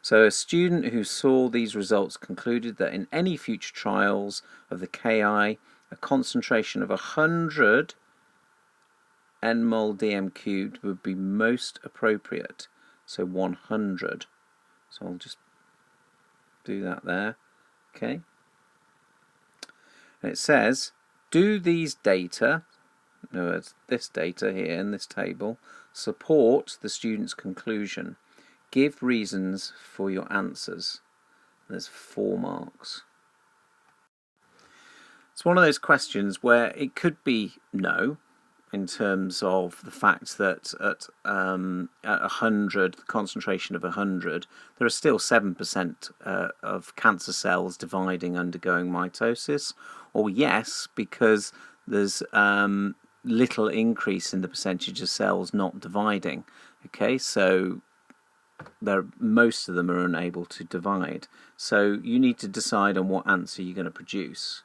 So a student who saw these results concluded that in any future trials of the Ki, a concentration of 100 nmol dm cubed would be most appropriate. So 100. So I'll just do that there. Okay. And it says, do these data, in other words, this data here in this table, support the student's conclusion? Give reasons for your answers. There's 4 marks. It's one of those questions where it could be no, in terms of the fact that at 100, the concentration of 100, there are still 7% of cancer cells dividing, undergoing mitosis. Or yes, because there's little increase in the percentage of cells not dividing. Okay, so most of them are unable to divide. So you need to decide on what answer you're going to produce.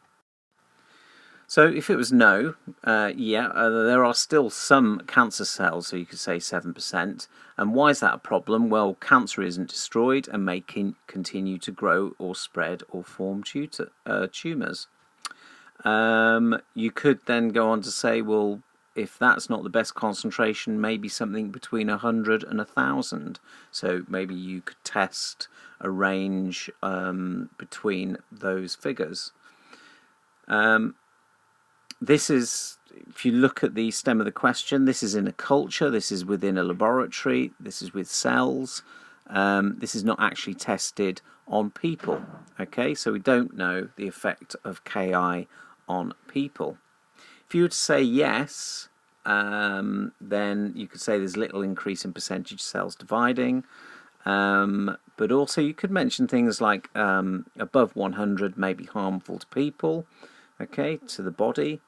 So if it was no, there are still some cancer cells, so you could say 7%. And why is that a problem? Well, cancer isn't destroyed and may continue to grow or spread or form tumours. You could then go on to say, well, if that's not the best concentration, maybe something between 100 and 1,000. So maybe you could test a range between those figures. This is, if you look at the stem of the question, this is in a culture, this is within a laboratory, this is with cells. This is not actually tested on people. Okay, so we don't know the effect of Ki on people. If you were to say yes, then you could say there's little increase in percentage cells dividing, but also you could mention things like above 100 may be harmful to people, okay, to the body.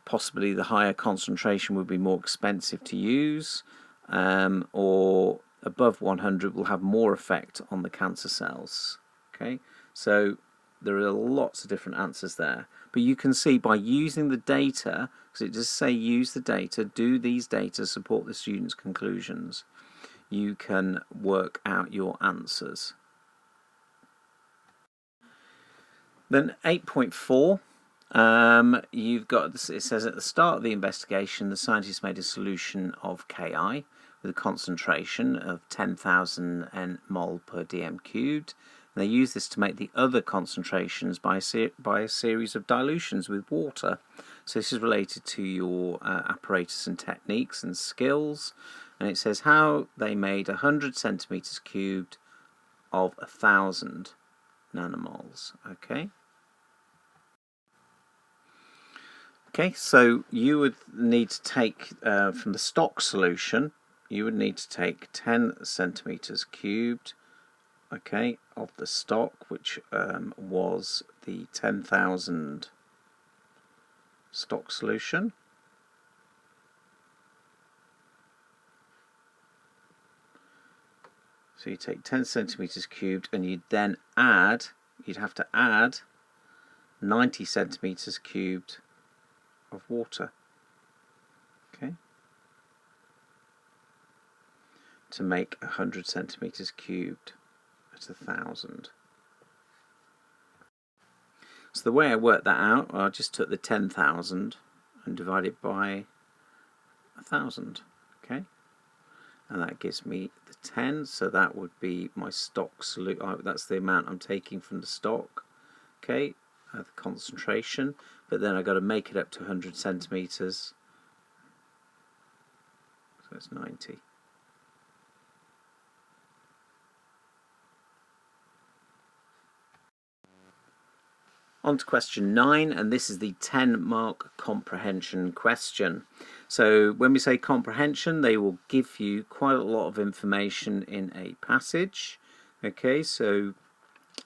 Possibly the higher concentration would be more expensive to use, or above 100 will have more effect on the cancer cells. Okay, so there are lots of different answers there, but you can see by using the data, because it does say use the data, do these data support the student's conclusions, you can work out your answers. Then 8.4, you've got, it says at the start of the investigation the scientists made a solution of Ki with a concentration of 10,000 nmol per dm cubed. They use this to make the other concentrations by a series of dilutions with water. So this is related to your apparatus and techniques and skills. And it says how they made 100 centimeters cubed of 1,000 nanomoles. Okay. Okay, so you would need to take from the stock solution, you would need to take 10 centimeters cubed, okay, of the stock, which was the 10,000 stock solution. So you take 10 centimeters cubed, and you'd then add, you'd have to add 90 centimeters cubed of water, okay, to make 100 centimeters cubed at 1,000. So the way I worked that out, I just took the 10,000 and divided by 1,000, okay, and that gives me the 10. So that would be my stock solution. That's the amount I'm taking from the stock, okay, the concentration. But then I've got to make it up to 100 centimeters, so it's 90. On to question 9, and this is the 10-mark comprehension question. So when we say comprehension, they will give you quite a lot of information in a passage. Okay, so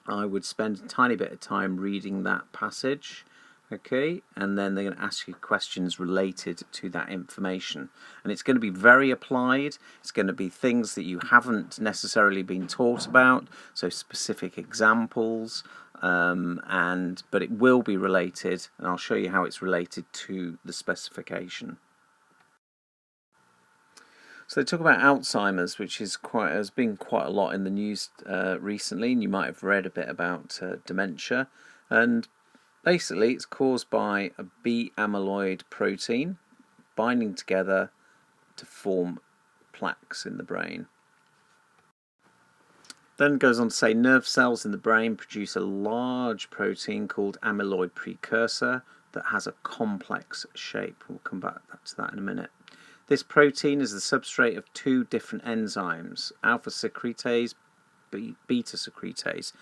I would spend a tiny bit of time reading that passage. Okay, and then they're going to ask you questions related to that information, and it's going to be very applied. It's going to be things that you haven't necessarily been taught about, so specific examples, but it will be related, and I'll show you how it's related to the specification. So they talk about Alzheimer's, which has been quite a lot in the news recently, and you might have read a bit about dementia. And basically, it's caused by a B-amyloid protein binding together to form plaques in the brain. Then it goes on to say nerve cells in the brain produce a large protein called amyloid precursor that has a complex shape. We'll come back to that in a minute. This protein is the substrate of 2 different enzymes, alpha secretase, beta secretase.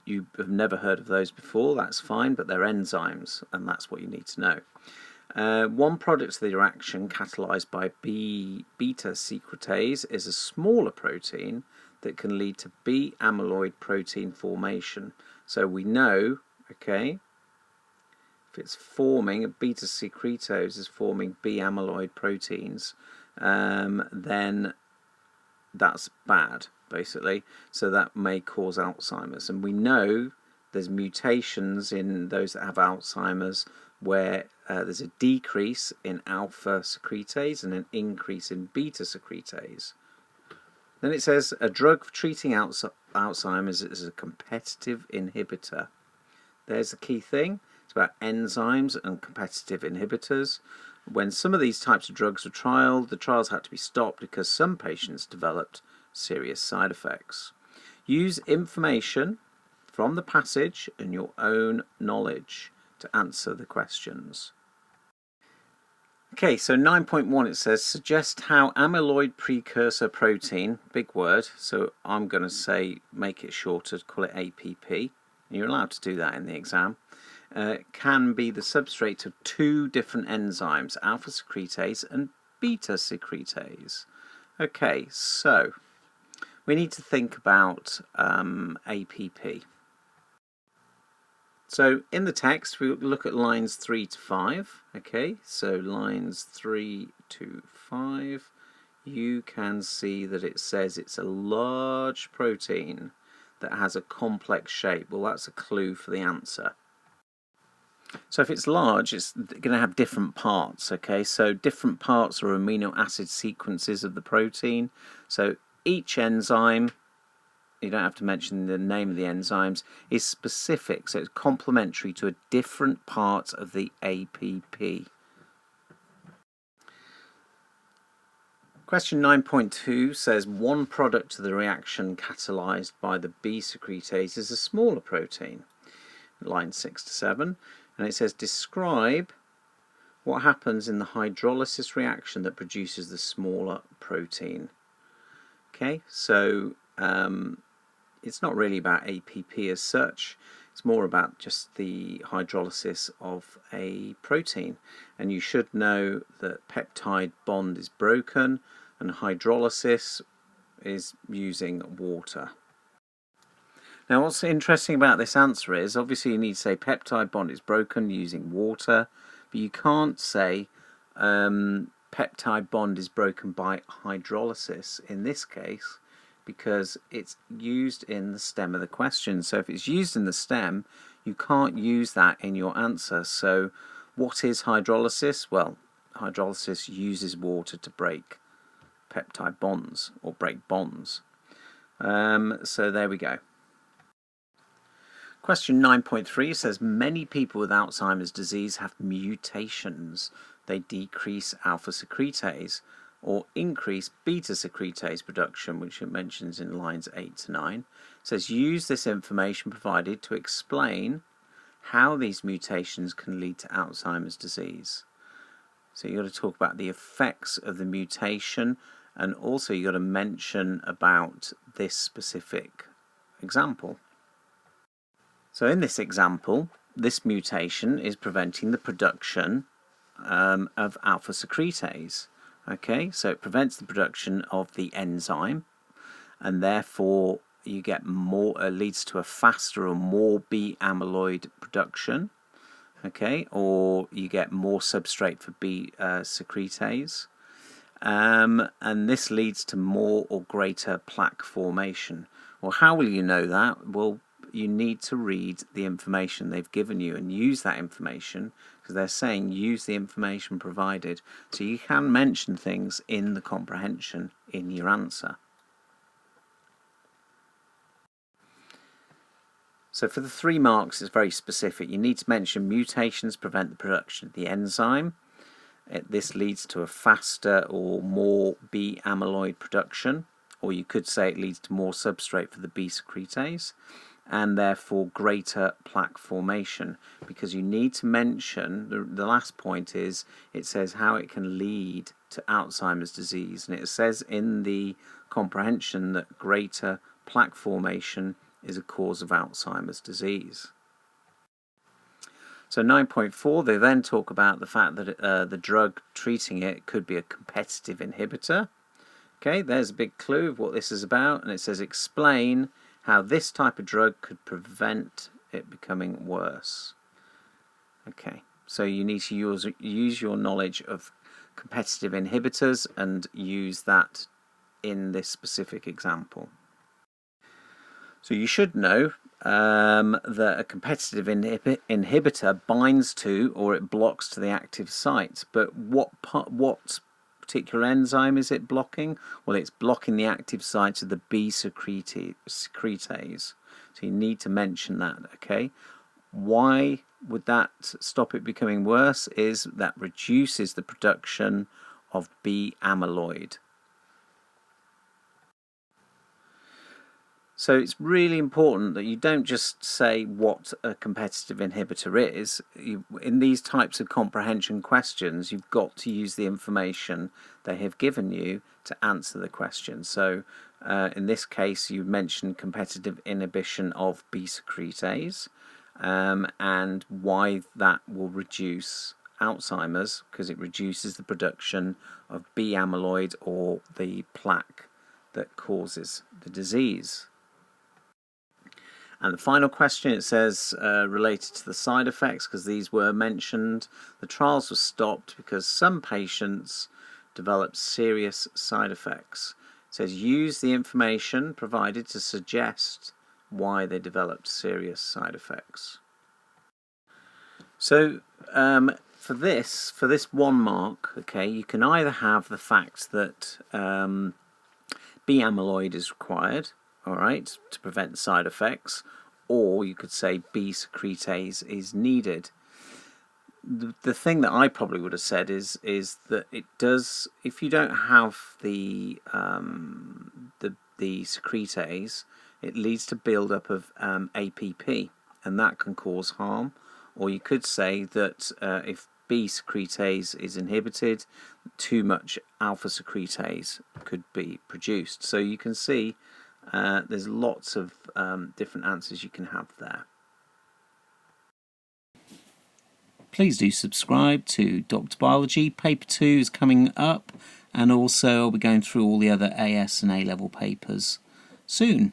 You have never heard of those before, that's fine, but they're enzymes, and that's what you need to know. One product of the reaction catalyzed by beta secretase is a smaller protein that can lead to B-amyloid protein formation. So we know, okay, if it's forming, beta secretase is forming B-amyloid proteins, then that's bad, basically. So that may cause Alzheimer's. And we know there's mutations in those that have Alzheimer's where there's a decrease in alpha secretase and an increase in beta secretase. Then it says a drug for treating Alzheimer's is a competitive inhibitor. There's the key thing. It's about enzymes and competitive inhibitors. When some of these types of drugs were trialled, the trials had to be stopped because some patients developed serious side effects. Use information from the passage and your own knowledge to answer the questions. Okay, so 9.1 it says, suggest how amyloid precursor protein, big word, so I'm going to say make it shorter, call it APP, you're allowed to do that in the exam, can be the substrate of 2 different enzymes, alpha secretase and beta secretase. Okay, so we need to think about APP. So in the text, we look at lines 3 to 5. Okay, so lines 3 to 5, you can see that it says it's a large protein that has a complex shape. Well, that's a clue for the answer. So if it's large, it's going to have different parts. Okay, so different parts are amino acid sequences of the protein. So each enzyme, you don't have to mention the name of the enzymes, is specific, so it's complementary to a different part of the APP. Question 9.2 says one product of the reaction catalyzed by the B secretase is a smaller protein. Line 6 to 7, and it says describe what happens in the hydrolysis reaction that produces the smaller protein. Okay, so it's not really about APP as such. It's more about just the hydrolysis of a protein, and you should know that peptide bond is broken and hydrolysis is using water. Now what's interesting about this answer is obviously you need to say peptide bond is broken using water, but you can't say peptide bond is broken by hydrolysis in this case, because it's used in the stem of the question. So if it's used in the stem, you can't use that in your answer. So what is hydrolysis? Well, hydrolysis uses water to break peptide bonds or break bonds. So there we go. Question 9.3 says many people with Alzheimer's disease have mutations. They decrease alpha secretase or increase beta secretase production, which it mentions in lines 8 to 9. It says use this information provided to explain how these mutations can lead to Alzheimer's disease. So you've got to talk about the effects of the mutation, and also you've got to mention about this specific example. So in this example, this mutation is preventing the production of alpha secretase. Okay, so it prevents the production of the enzyme, and therefore you get more, leads to a faster or more B amyloid production. Okay, or you get more substrate for B secretase, and this leads to more or greater plaque formation. Well, how will you know that? Well, you need to read the information they've given you and use that information, because they're saying use the information provided. So you can mention things in the comprehension in your answer. So for the 3 marks, it's very specific. You need to mention mutations prevent the production of the enzyme. This leads to a faster or more B amyloid production, or you could say it leads to more substrate for the B secretase, and therefore greater plaque formation, because you need to mention, the last point is, it says how it can lead to Alzheimer's disease, and it says in the comprehension that greater plaque formation is a cause of Alzheimer's disease. So 9.4, they then talk about the fact that the drug treating it could be a competitive inhibitor. Okay, there's a big clue of what this is about, and it says explain how this type of drug could prevent it becoming worse. Okay, so you need to use your knowledge of competitive inhibitors and use that in this specific example. So you should know that a competitive inhibitor binds to or it blocks to the active site, but what particular enzyme is it blocking? Well, it's blocking the active site of the B secretase. So you need to mention that, okay? Why would that stop it becoming worse? Is that reduces the production of B amyloid. So it's really important that you don't just say what a competitive inhibitor is. In these types of comprehension questions, you've got to use the information they have given you to answer the question. So in this case, you mentioned competitive inhibition of B secretase, and why that will reduce Alzheimer's, because it reduces the production of B amyloid, or the plaque that causes the disease. And the final question, it says related to the side effects, because these were mentioned. The trials were stopped because some patients developed serious side effects. It says use the information provided to suggest why they developed serious side effects. So for this 1 mark, okay, you can either have the fact that B amyloid is required, all right, to prevent side effects, or you could say B secretase is needed. The thing that I probably would have said is that it does, if you don't have the secretase, it leads to build-up of APP, and that can cause harm. Or you could say that if B secretase is inhibited, too much alpha secretase could be produced. So you can see there's lots of different answers you can have there. Please do subscribe to Dr. Biology. Paper 2 is coming up, and also I'll be going through all the other AS and A-level papers soon.